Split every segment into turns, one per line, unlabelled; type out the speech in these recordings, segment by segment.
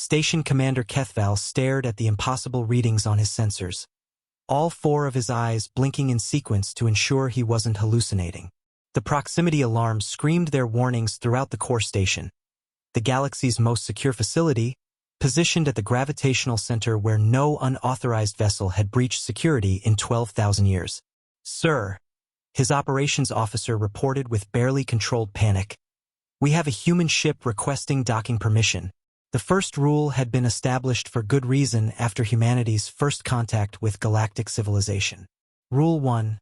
Station Commander Kethval stared at the impossible readings on his sensors, all four of his eyes blinking in sequence to ensure he wasn't hallucinating. The proximity alarms screamed their warnings throughout the core station, the galaxy's most secure facility, positioned at the gravitational center where no unauthorized vessel had breached security in 12,000 years. "Sir," his operations officer reported with barely controlled panic, "we have a human ship requesting docking permission." The first rule had been established for good reason after humanity's first contact with galactic civilization. Rule 1.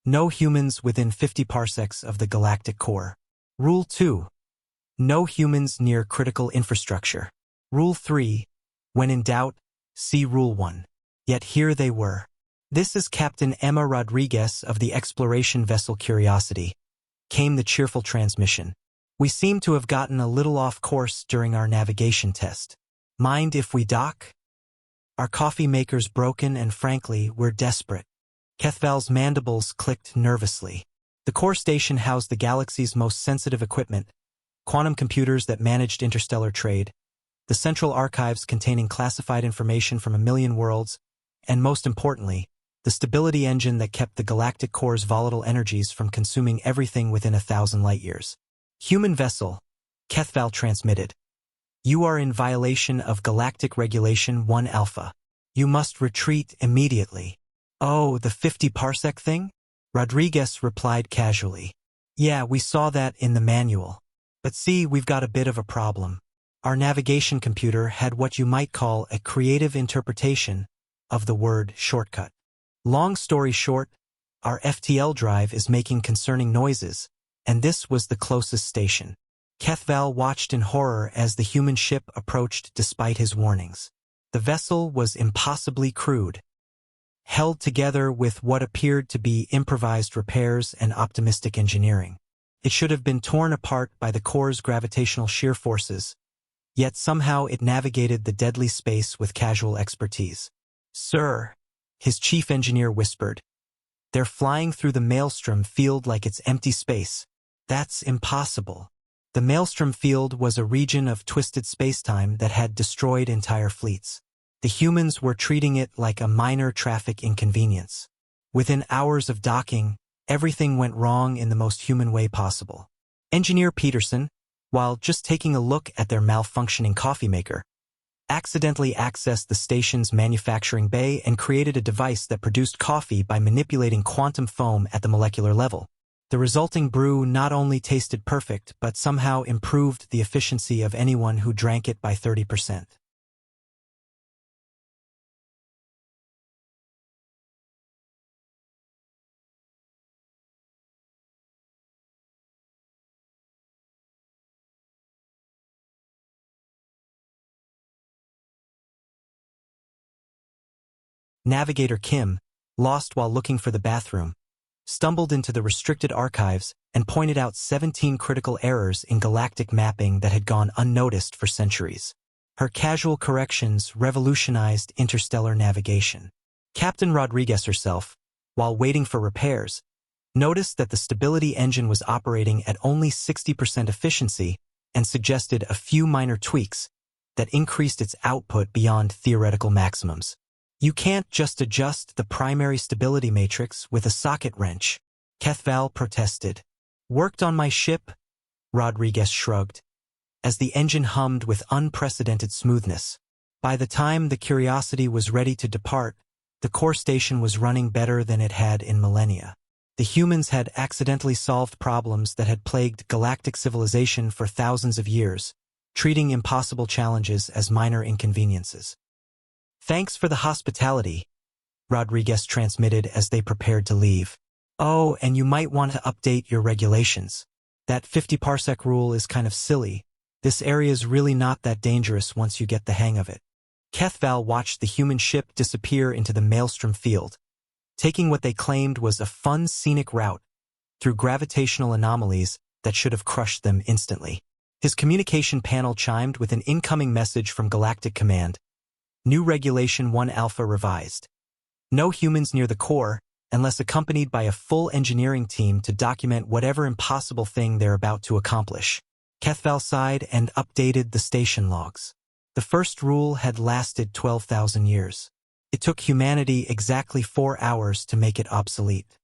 No humans within 50 parsecs of the galactic core. Rule 2. No humans near critical infrastructure. Rule 3. When in doubt, see Rule 1. Yet here they were. "This is Captain Emma Rodriguez of the exploration vessel Curiosity," came the cheerful transmission. "We seem to have gotten a little off course during our navigation test. Mind if we dock? Our coffee maker's broken and frankly, we're desperate." Kethval's mandibles clicked nervously. The core station housed the galaxy's most sensitive equipment, quantum computers that managed interstellar trade, the central archives containing classified information from 1,000,000 worlds, and most importantly, the stability engine that kept the galactic core's volatile energies from consuming everything within 1,000 light-years. "Human vessel," Kethval transmitted. "You are in violation of Galactic Regulation 1 Alpha. You must retreat immediately." "Oh, the 50 parsec thing?" Rodriguez replied casually. "Yeah, we saw that in the manual. But see, we've got a bit of a problem. Our navigation computer had what you might call a creative interpretation of the word shortcut. Long story short, our FTL drive is making concerning noises, and this was the closest station." Kethval watched in horror as the human ship approached despite his warnings. The vessel was impossibly crude, held together with what appeared to be improvised repairs and optimistic engineering. It should have been torn apart by the core's gravitational shear forces, yet somehow it navigated the deadly space with casual expertise. "Sir," his chief engineer whispered, "they're flying through the maelstrom field like it's empty space. That's impossible." The maelstrom field was a region of twisted spacetime that had destroyed entire fleets. The humans were treating it like a minor traffic inconvenience. Within hours of docking, everything went wrong in the most human way possible. Engineer Peterson, while just taking a look at their malfunctioning coffee maker, accidentally accessed the station's manufacturing bay and created a device that produced coffee by manipulating quantum foam at the molecular level. The resulting brew not only tasted perfect but somehow improved the efficiency of anyone who drank it by 30%. Navigator Kim, lost while looking for the bathroom, stumbled into the restricted archives and pointed out 17 critical errors in galactic mapping that had gone unnoticed for centuries. Her casual corrections revolutionized interstellar navigation. Captain Rodriguez herself, while waiting for repairs, noticed that the stability engine was operating at only 60% efficiency and suggested a few minor tweaks that increased its output beyond theoretical maximums. "You can't just adjust the primary stability matrix with a socket wrench," Kethval protested. "Worked on my ship?" Rodriguez shrugged, as the engine hummed with unprecedented smoothness. By the time the Curiosity was ready to depart, the core station was running better than it had in millennia. The humans had accidentally solved problems that had plagued galactic civilization for thousands of years, treating impossible challenges as minor inconveniences. "Thanks for the hospitality," Rodriguez transmitted as they prepared to leave. "Oh, and you might want to update your regulations. That 50 parsec rule is kind of silly. This area is really not that dangerous once you get the hang of it." Kethval watched the human ship disappear into the maelstrom field, taking what they claimed was a fun scenic route through gravitational anomalies that should have crushed them instantly. His communication panel chimed with an incoming message from Galactic Command. New Regulation 1 Alpha revised. No humans near the core, unless accompanied by a full engineering team to document whatever impossible thing they're about to accomplish. Kethval sighed and updated the station logs. The first rule had lasted 12,000 years. It took humanity exactly 4 hours to make it obsolete.